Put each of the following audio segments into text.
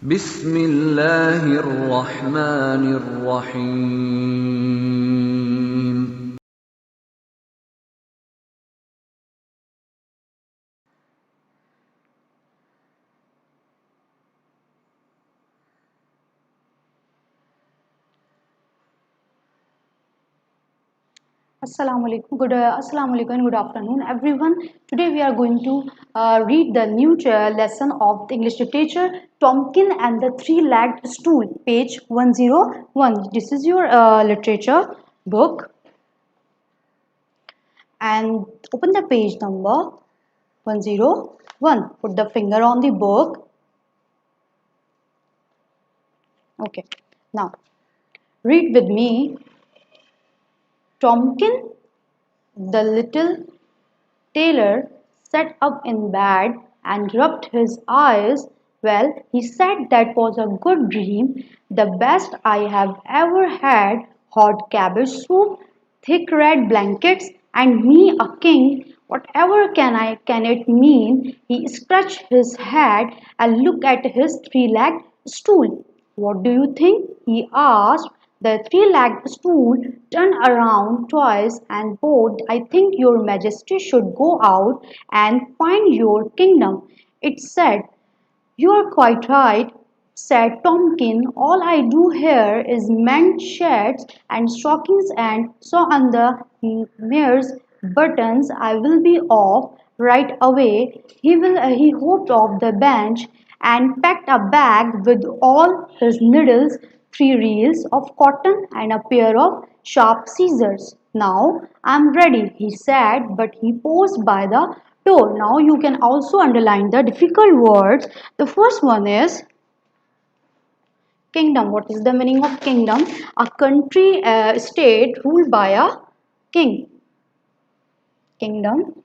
بسم الله الرحمن الرحيم. Assalamu alaikum and good afternoon everyone. Today we are going to read the new lesson of the English literature, Tomkin and the Three-Legged Stool, page 101. This is your literature book, and open the page number 101. Put the finger on the book. Okay, now read with me. Tomkin, the little tailor, sat up in bed and rubbed his eyes. Well, he said, that was a good dream, the best I have ever had. Hot cabbage soup, thick red blankets, and me a king. Whatever can it mean? He scratched his head and looked at his three-legged stool. What do you think? He asked. The three-legged stool turned around twice and bowed. I think your majesty should go out and find your kingdom. It said. You are quite right, said Tomkin. All I do here is mend shirts and stockings and sew on the mare's buttons. I will be off right away. He hopped off the bench and packed a bag with all his needles, 3 reels of cotton, and a pair of sharp scissors. Now I'm ready, he said, but he paused by the door. Now you can also underline the difficult words. The first one is kingdom. What is the meaning of kingdom? A country, state ruled by a king. Kingdom.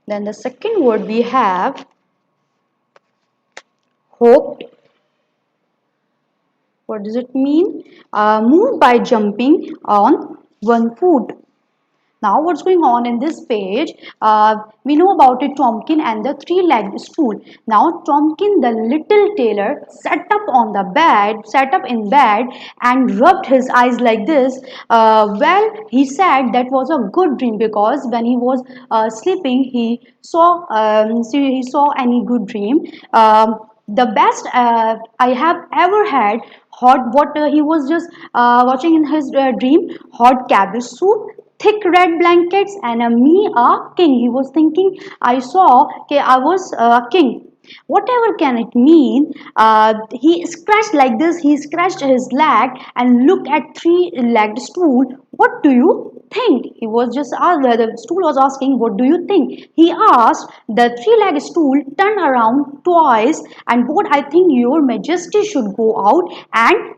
Then the second word we have hoped. What does it mean? Move by jumping on one foot. Now what's going on in this page? We know about it, Tomkin and the three-legged stool. Now Tomkin, the little tailor, sat up in bed and rubbed his eyes like this. Well, he said that was a good dream, because when he was sleeping, he saw any good dream. The best I have ever had. He was just watching in his dream, hot cabbage soup, thick red blankets, and me a king. He was thinking, I saw I was a king. Whatever can it mean? He scratched like this. He scratched his leg and looked at three-legged stool. What do you think? He was just asked. The stool was asking, what do you think? He asked. The three-legged stool turned around twice and what I think your majesty should go out and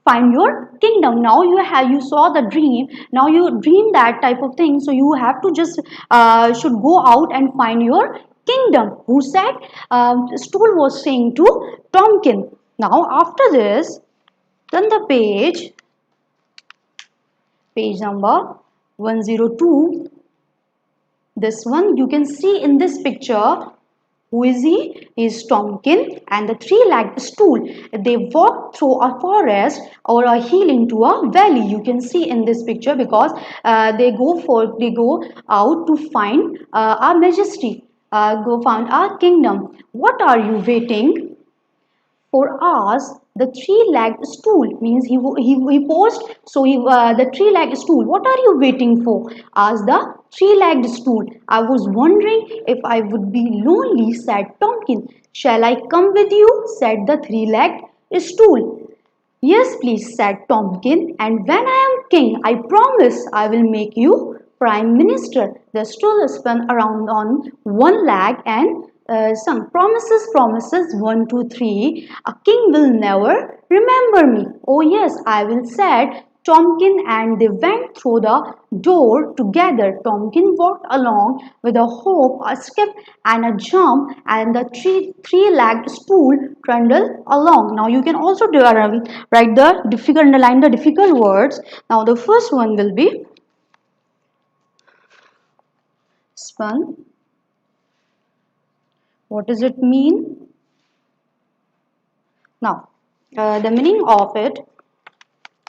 find your kingdom. Now you saw the dream. Now you dream that type of thing, so you have to just should go out and find your kingdom. Who said? Stool was saying to Tomkin. Now after this, turn the page number 102. This one you can see in this picture. Who is he? He is Tomkin and the three-legged stool. They walk through a forest or a hill into a valley. You can see in this picture, because they go out to find our majesty, go find our kingdom. What are you waiting? For us, the three-legged stool means he paused. So the three-legged stool. What are you waiting for? Asked the three-legged stool. I was wondering if I would be lonely, said Tomkin. Shall I come with you? Said the three-legged stool. Yes, please, said Tomkin. And when I am king, I promise I will make you prime minister. The stool spun around on one leg and sung, promises, promises, 1, 2, 3. A king will never remember me. Oh yes, I will, said Tomkin, and they went through the door together. Tomkin walked along with a hop, a skip, and a jump, and the three-legged stool trundled along. Now you can also underline the difficult words. Now the first one will be spun What does it mean? Now, the meaning of it.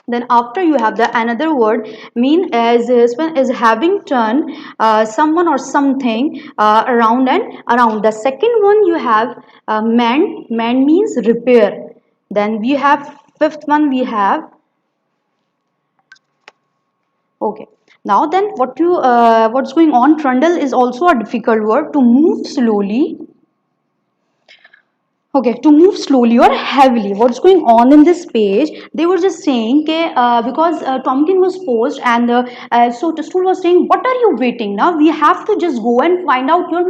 Then after you have the another word mean is having turned someone or something around and around. The second one you have mend means repair. Then we have fifth one we have okay. Now then what's going on, trundle is also a difficult word, to move slowly. Okay, to move slowly or heavily. What's going on in this page? They were just saying, okay, because Tomkin was posed, and so the stool was saying, "What are you waiting now? We have to just go and find out your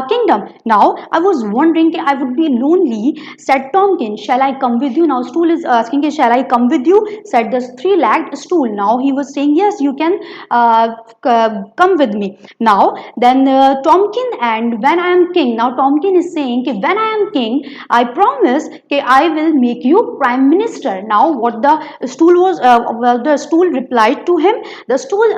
kingdom." Now, I was wondering, okay, I would be lonely. Said Tomkin, "Shall I come with you?" Now, stool is asking, okay, "Shall I come with you?" Said the three-legged stool. Now, he was saying, "Yes, you can come with me." Now, then Tomkin and when I am king. Now, Tomkin is saying, okay, when I am king, I promise that I will make you prime minister. Now, what the stool was, well, the stool replied to him. The stool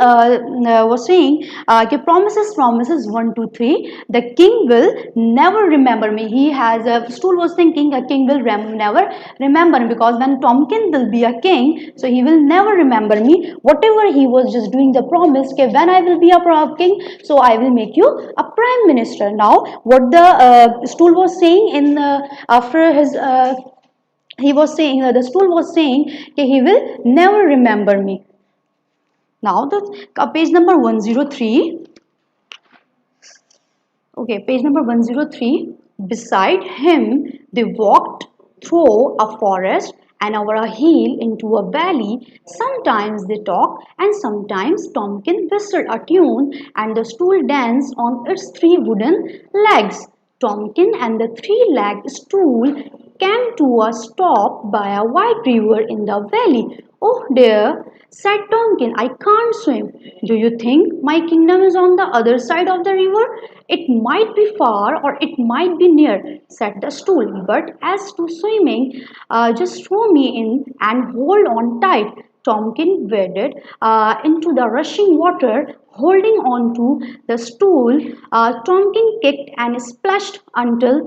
was saying, okay, promises, promises, 1, 2, 3. The king will never remember me. He has a stool was thinking a king will never remember me, because when Tomkin will be a king, so he will never remember me. Whatever he was just doing the promise, okay, when I will be a king, so I will make you a prime minister. Now, what the stool was saying in after his he was saying the stool was saying okay, he will never remember me. Now the page number 103. Okay, page number 103. Beside him they walked through a forest and over a hill into a valley. Sometimes they talked and sometimes Tomkin whistled a tune and the stool danced on its three wooden legs. Tomkin and the three-legged stool came to a stop by a wide river in the valley. "Oh dear," said Tomkin, "I can't swim. Do you think my kingdom is on the other side of the river?" "It might be far or it might be near," said the stool. "But as to swimming, just throw me in and hold on tight." Tomkin waded into the rushing water, holding on to the stool. Tomkin kicked and splashed until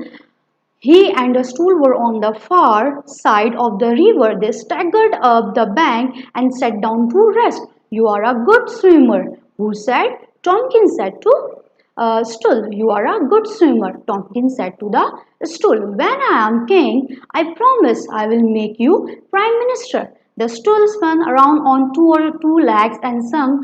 he and the stool were on the far side of the river. They staggered up the bank and sat down to rest. "You are a good swimmer." "Who said?" Tomkin said to stool. "You are a good swimmer," Tomkin said to the stool. "When I am king, I promise I will make you prime minister." The stool spun around on two legs and sang,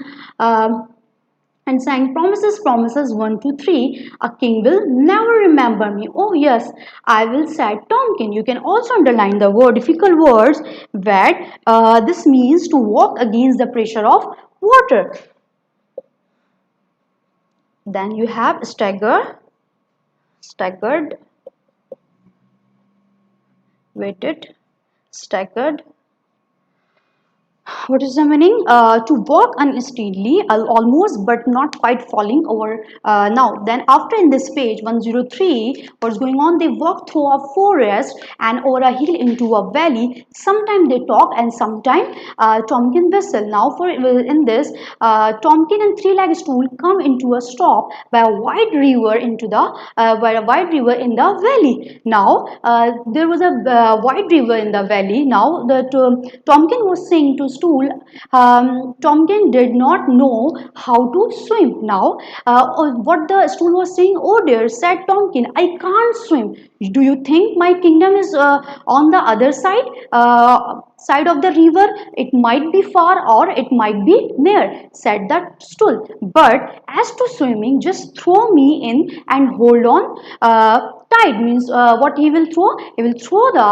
"Promises, promises, 1, 2, 3. A king will never remember me." "Oh yes, I will," said Tomkin. You can also underline the word difficult words that this means to walk against the pressure of water. Then you have staggered, waited, staggered. What is the meaning? To walk unsteadily, almost but not quite falling over. Now, then after in this page 103, what's going on? They walk through a forest and over a hill into a valley. Sometimes they talk and sometimes Tomkin whistle. Now, for in this, Tomkin and three-legged stool come into a stop by a wide river in the valley. Now, there was a wide river in the valley. Now, the Tomkin was saying to stool, Tomkin did not know how to swim. Now, what the stool was saying, "Oh dear," said Tomkin, "I can't swim. Do you think my kingdom is on the other side of the river? It might be far or it might be near," said the stool. "But as to swimming, just throw me in and hold on tight." Means what he will throw the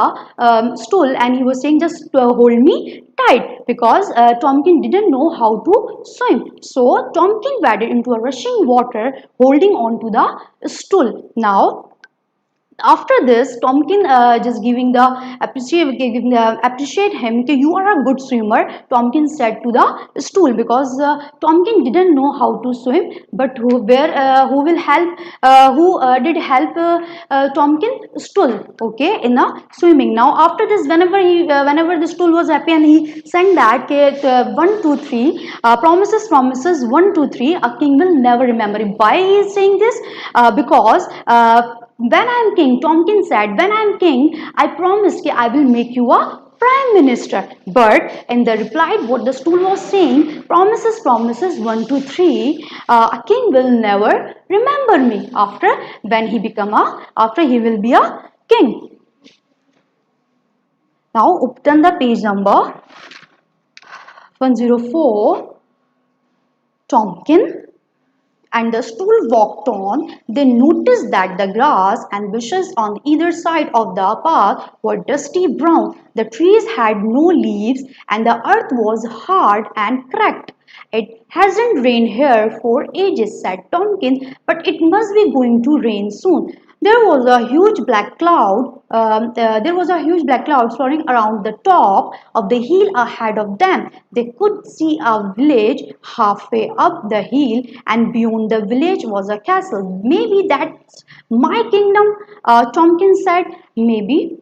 stool, and he was saying just hold me tight, because Tomkin didn't know how to swim. So Tomkin waded into a rushing water, holding on to the stool. Now, after this, Tomkin just appreciate him, okay, "You are a good swimmer," Tomkin said to the stool, because Tomkin didn't know how to swim, but who will help did help Tomkin? Stool, okay, in a swimming. Now after this, whenever the stool was happy and he sang that, okay, 1, 2, 3, promises, promises, 1, 2, 3, a king will never remember him. Why he is saying this? Because when I am king, Tomkin said, when I am king, I promise that I will make you a prime minister. But in the reply, what the stool was saying, promises, promises, 1, 2, 3. A king will never remember me after he will be a king. Now open the page number 104. Tomkin and the stool walked on. They noticed that the grass and bushes on either side of the path were dusty brown. The trees had no leaves and the earth was hard and cracked. It hasn't rained here for ages, said Tomkin, but it must be going to rain soon. There was a huge black cloud. Floating around the top of the hill ahead of them. They could see a village halfway up the hill, and beyond the village was a castle. Maybe that's my kingdom, Tompkins said. Maybe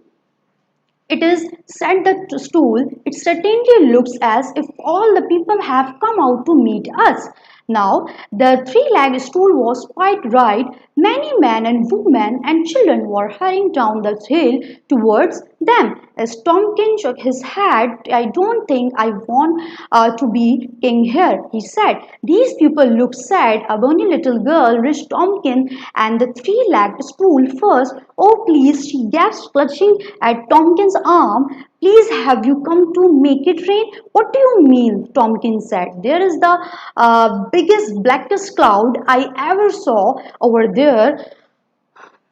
it is, said the stool. It certainly looks as if all the people have come out to meet us. Now, the three-legged stool was quite right. Many men and women and children were hurrying down the hill towards them. As Tompkins shook his head, I don't think I want to be king here, he said. These people look sad. A bony little girl reached Tompkins and the three-legged stool first. Oh, please, she gasped, clutching at Tompkins' arm. Please, have you come to make it rain? What do you mean? Tompkins said. There is the biggest, blackest cloud I ever saw over there.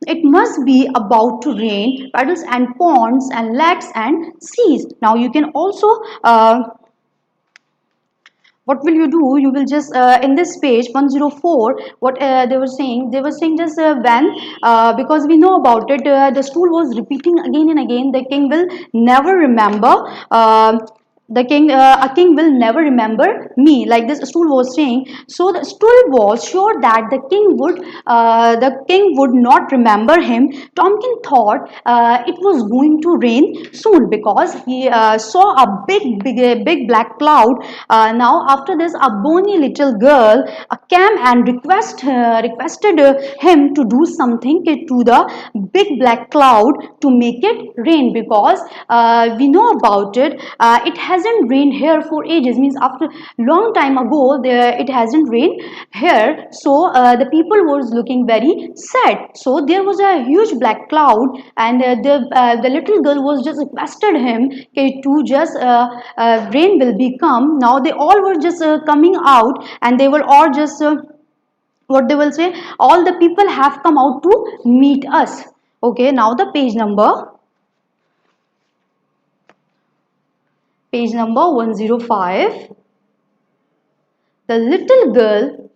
It must be about to rain. Puddles and ponds and lakes and seas. Now you can also what will you do? You will just in this page 104, what they were saying just when because we know about it, the stool was repeating again and again, the king will never remember a king will never remember me, like this stool was saying. So the stool was sure that the king would not remember him. Tomkin thought it was going to rain soon because he saw a big black cloud. Now after this, a bony little girl came and requested him to do something to the big black cloud to make it rain, because we know about it. It hasn't rained here for ages, means after long time ago it hasn't rained here. So the people was looking very sad. So there was a huge black cloud, and the little girl was just requested him, okay, to just rain will become. Now they all were just coming out, and they were all just what they will say, all the people have come out to meet us. Okay, now the page number 105. The little girl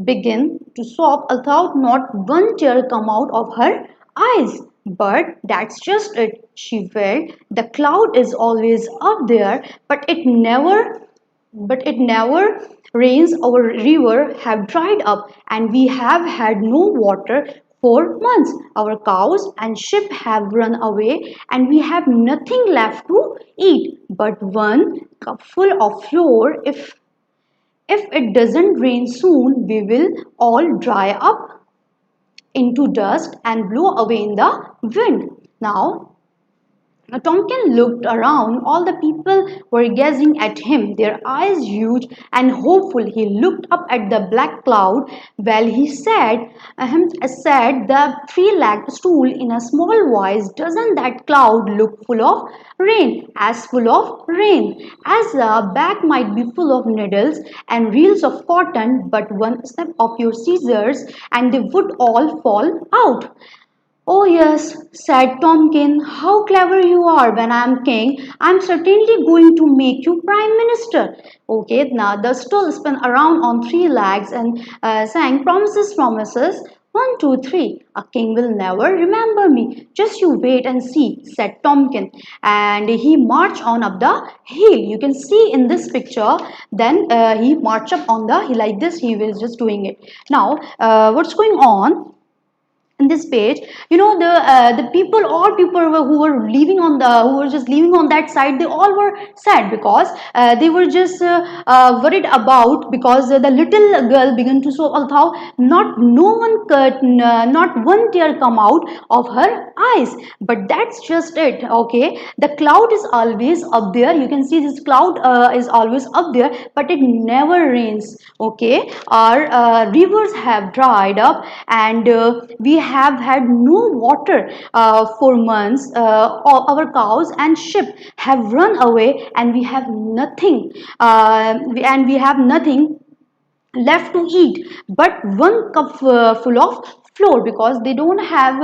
began to sob, although not one tear come out of her eyes. But that's just it, she felt. The cloud is always up there, but it never rains. Our river have dried up, and we have had no water for months. Our cows and sheep have run away, and we have nothing left to eat but one cupful of flour. If it doesn't rain soon, we will all dry up into dust and blow away in the wind. Now Tonkin looked around. All the people were gazing at him, their eyes huge and hopeful. He looked up at the black cloud. Well, he said the three-legged stool in a small voice, doesn't that cloud look full of rain? As full of rain as the bag might be full of needles and reels of cotton, but one snap of your scissors and they would all fall out. Oh yes, said Tomkin, how clever you are. When I am king, I am certainly going to make you prime minister. Okay, now the stool spun around on three legs and sang promises, promises. 1, 2, 3. A king will never remember me. Just you wait and see, said Tomkin. And he marched on up the hill. You can see in this picture, then he marched up on the hill like this. He was just doing it. Now, what's going on? in this page, you know, the people, all people who were living on the, who were just living on that side, they all were sad because they were just worried about, because the little girl began to show although not no one could, not one tear come out of her eyes. But that's just it. Okay, the cloud is always up there, you can see this cloud is always up there, but it never rains. Okay, our rivers have dried up, and we have had no water for months. Our cows and sheep have run away, and we have nothing, and we have nothing left to eat but one cup full of flour, because they don't have,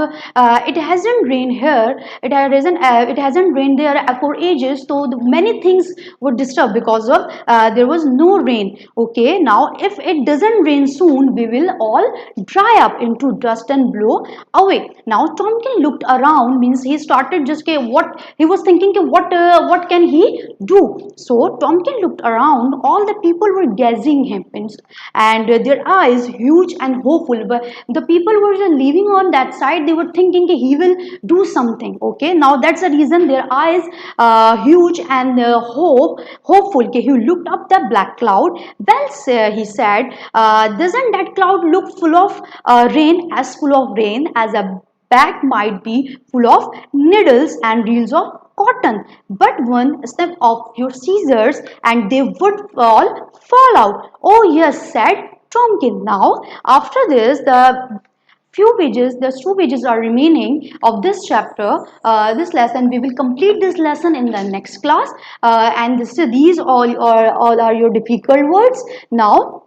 it hasn't rained here, it hasn't rained there for ages, so many things were disturbed because of there was no rain. Okay, now if it doesn't rain soon, we will all dry up into dust and blow away. Now Tomkin looked around, means he started just, okay, what he was thinking, okay, what can he do? So Tomkin looked around, all the people were gazing him, means, and their eyes huge and hopeful, but the people who were living on that side, they were thinking, okay, he will do something. Okay, now that's the reason their eyes huge and hopeful. Okay, he looked up the black cloud. Well, he said, doesn't that cloud look full of rain, as full of rain as a bag might be full of needles and reels of cotton, but one step of your scissors and they would fall out. Oh yes, said Tomkin. Now after this, there's 2 pages are remaining of this chapter, this lesson. We will complete this lesson in the next class, and these all are your difficult words. Now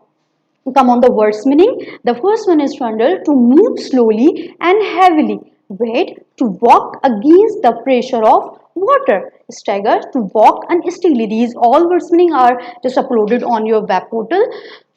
come on the words meaning. The first one is trundle, to move slowly and heavily. Wait, to walk against the pressure of water. Stagger, to walk unsteadily. These all words meaning are just uploaded on your web portal,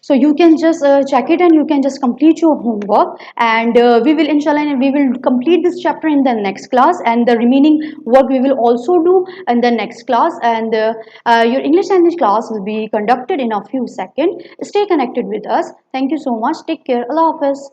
so you can just check it and you can just complete your homework, and we will inshallah we will complete this chapter in the next class, and the remaining work we will also do in the next class, and your English language class will be conducted in a few seconds. Stay connected with us. Thank you so much. Take care. Allah Hafiz.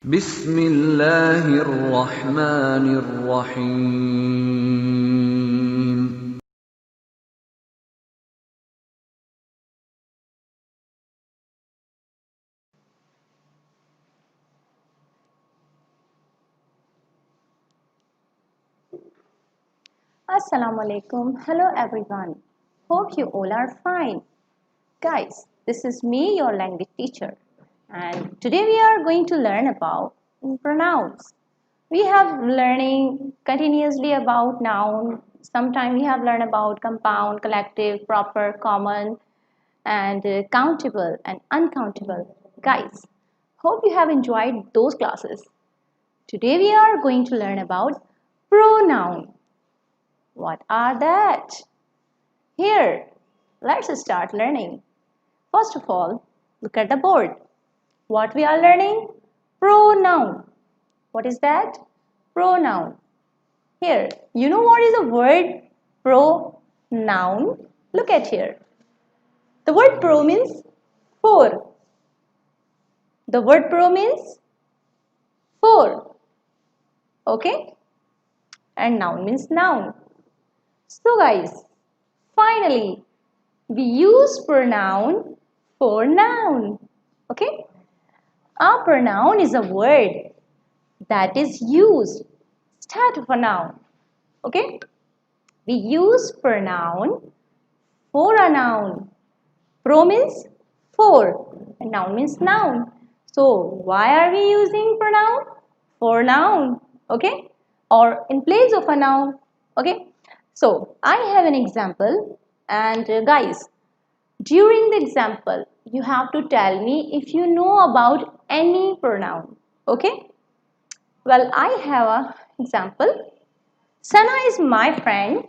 بسم الله الرحمن الرحيم Assalamu alaikum. Hello everyone. Hope you all are fine. Guys, this is me, your language teacher, and today we are going to learn about pronouns. We have learning continuously about noun. Sometime we have learned about compound, collective, proper, common, and countable and uncountable. Guys, hope you have enjoyed those classes. Today we are going to learn about pronoun. What are that? Here, let's start learning. First of all, look at the board. What we are learning? Pronoun. What is that? Pronoun. Here, you know what is the word pronoun? Look at here. The word pro means for. The word pro means for. Okay? And noun means noun. So guys, finally, we use pronoun for noun. Okay? A pronoun is a word that is used instead of a noun. Okay? We use pronoun for a noun. Pro means for and noun means noun. So why are we using pronoun? For noun. Okay? Or in place of a noun. Okay? So I have an example and guys, during the example, you have to tell me if you know about any pronoun. Okay? Well, I have an example. Sana is my friend.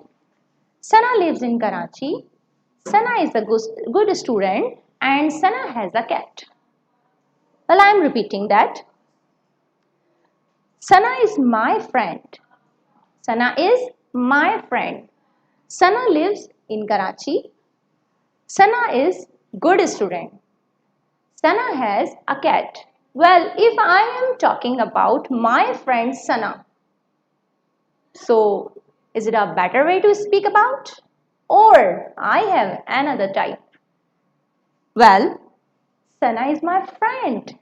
Sana lives in Karachi. Sana is a good student and Sana has a cat. Well, I am repeating that. Sana is my friend. Sana is my friend. Sana lives in Karachi. Sana is good student. Sana has a cat. Well, if I am talking about my friend Sana, so is it a better way to speak about? Or I have another type? Well, Sana is my friend.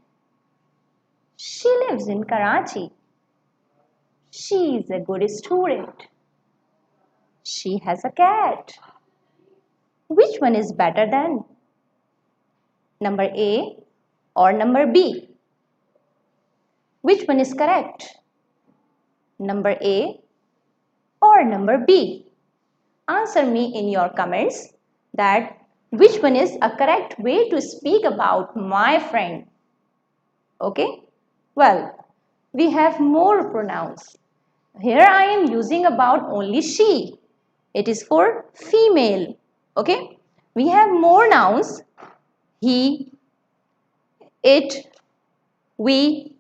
She lives in Karachi. She is a good student. She has a cat. Which one is better than? Number A or number B? Which one is correct? Number A or number B? Answer me in your comments that which one is a correct way to speak about my friend. Okay? Well, we have more pronouns. Here I am using about only she. It is for female. Okay? We have more nouns. He, it, we,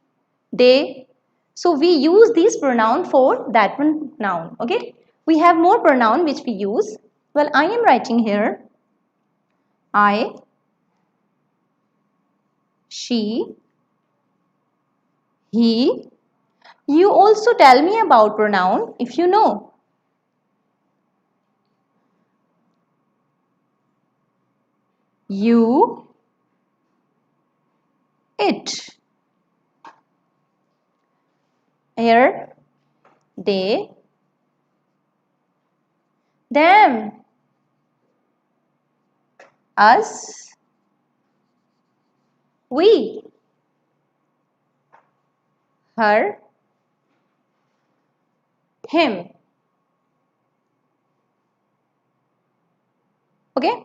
they. So we use these pronoun for that one noun. Okay? We have more pronoun which we use. Well, I am writing here I, she, he. You also tell me about pronoun if you know. You, it. Here, they, them, us, we, her, him. Okay?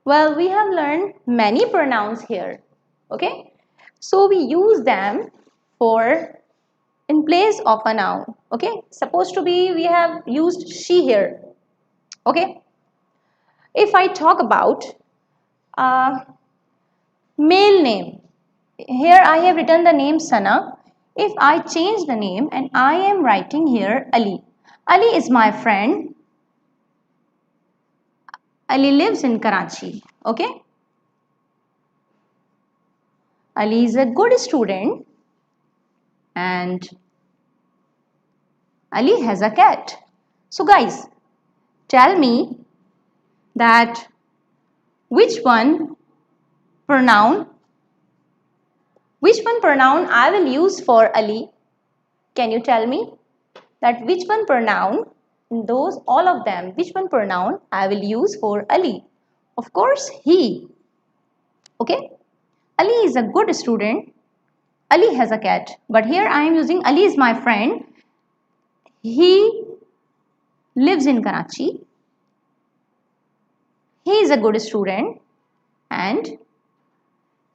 Well, we have learned many pronouns here. Okay? So we use them for in place of a noun. Okay? Supposed to be we have used she here. Okay? If I talk about male name, here I have written the name Sana. If I change the name and I am writing here Ali. Ali is my friend. Ali lives in Karachi. Okay? Ali is a good student. and Ali has a cat. So guys, tell me that which one pronoun I will use for Ali. Can you tell me that which one pronoun in those all of them, which one pronoun I will use for Ali? Of course, he. Okay? Ali is a good student. Ali has a cat. But here I am using Ali is my friend. He lives in Karachi. He is a good student and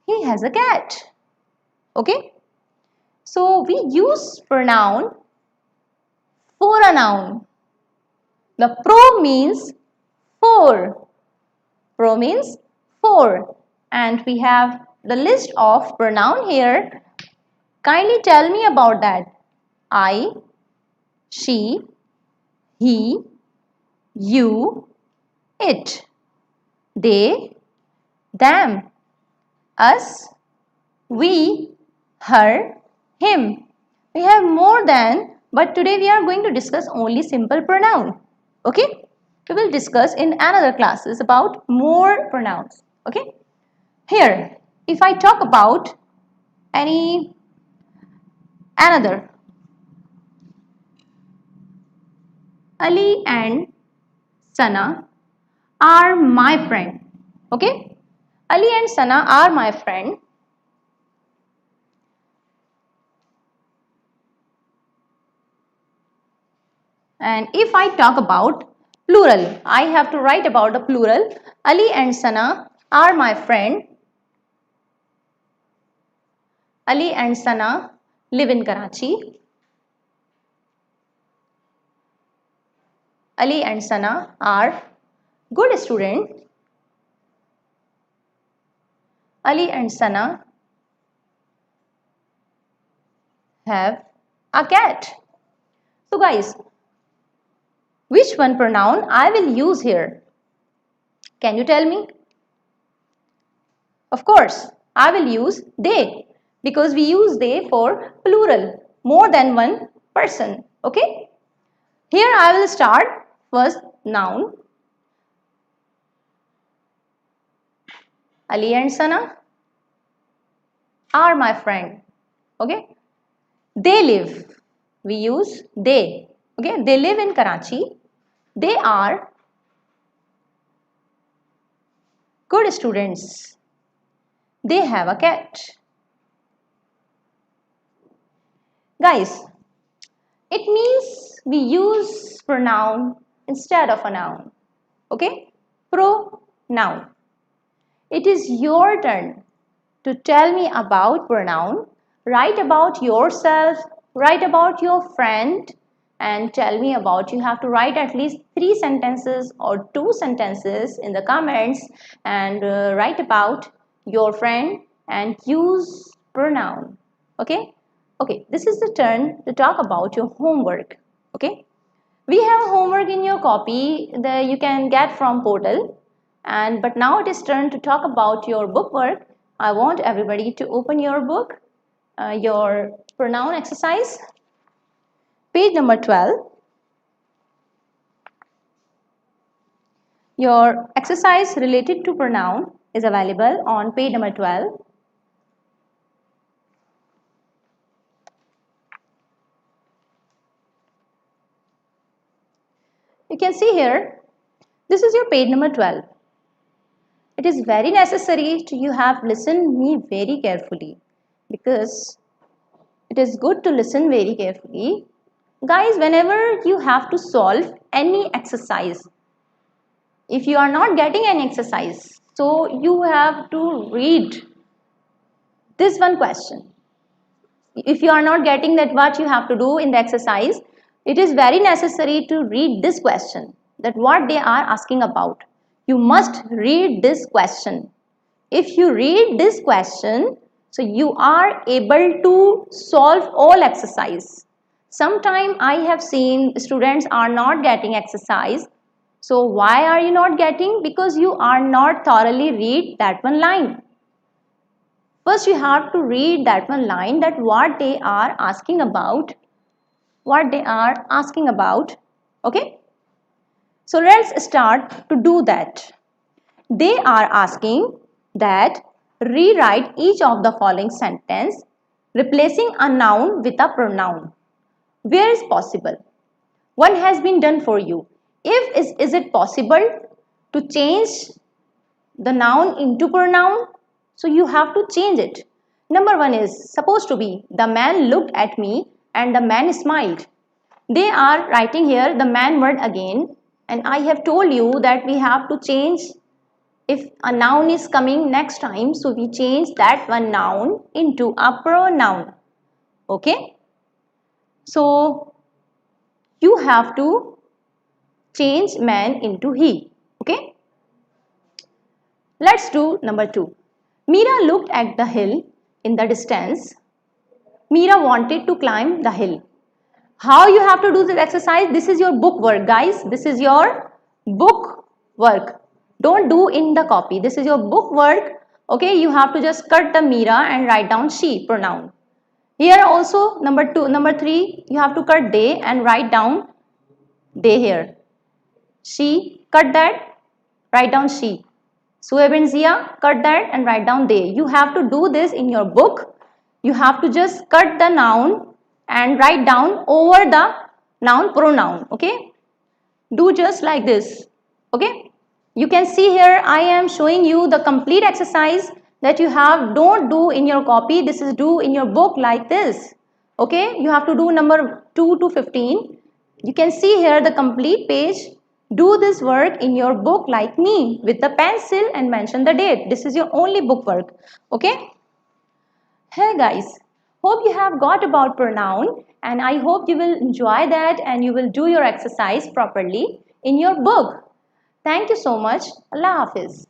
he has a cat. Okay? So we use pronoun for a noun. The pro means for. Pro means for. And we have the list of pronoun here. Kindly tell me about that. I, she, he, you, it, they, them, us, we, her, him. We have more than, but today we are going to discuss only simple pronoun. Okay? We will discuss in another classes about more pronouns. Okay? Here, if I talk about another, Ali and Sana are my friend. Okay? Ali and Sana are my friend. And if I talk about plural, I have to write about the plural. Ali and Sana are my friend. Ali and Sana live in Karachi. Ali and Sana are good students. Ali and Sana have a cat. So guys, which one pronoun I will use here? Can you tell me? Of course, I will use they because we use they for plural, more than one person. Okay? Here I will start first noun. Ali and Sana are my friend. Okay? They live. We use they. Okay? They live in Karachi. They are good students. They have a cat. Guys, it means we use pronoun instead of a noun. Okay? Pronoun. It is your turn to tell me about pronoun. Write about yourself, write about your friend, and tell me about, you have to write at least 3 sentences or 2 sentences in the comments and write about your friend and use pronoun. Okay? Okay, this is the turn to talk about your homework. Okay? We have homework in your copy that you can get from portal, but now it is turn to talk about your book work. I want everybody to open your book, your pronoun exercise, page number 12. Your exercise related to pronoun is available on page number 12. You can see here, this is your page number 12. It is very necessary to you have listened me very carefully because it is good to listen very carefully. Guys, whenever you have to solve any exercise, if you are not getting an exercise, so you have to read this one question. If you are not getting that what you have to do in the exercise, it is very necessary to read this question, that what they are asking about. You must read this question. If you read this question, so you are able to solve all exercise. Sometime I have seen students are not getting exercise. So why are you not getting? Because you are not thoroughly read that one line. First you have to read that one line, that what they are asking about. What they are asking about. Okay? So let's start to do that. They are asking that rewrite each of the following sentence replacing a noun with a pronoun. Where is possible? One has been done for you. Is it possible to change the noun into pronoun? So you have to change it. Number one is supposed to be the man looked at me and the man smiled. They are writing here the man word again, and I have told you that we have to change if a noun is coming next time, so we change that one noun into a pronoun. Okay? So you have to change man into he. Okay? Let's do number 2. Meera looked at the hill in the distance. Meera wanted to climb the hill. How you have to do this exercise? This is your book work, guys. This is your book work. Don't do in the copy. This is your book work. Okay, you have to just cut the Meera and write down she pronoun. Here also number 3, you have to cut they and write down they here. She, cut that, write down she. Sueb and Zia, cut that and write down they. You have to do this in your book. You have to just cut the noun and write down over the noun pronoun. Okay? Do just like this. Okay? You can see here I am showing you the complete exercise that you have. Don't do in your copy. This is do in your book like this. Okay? You have to do number 2 to 15. You can see here the complete page. Do this work in your book like me with the pencil and mention the date. This is your only book work. Okay? Hey guys, hope you have got about pronoun, and I hope you will enjoy that and you will do your exercise properly in your book. Thank you so much. Allah Hafiz.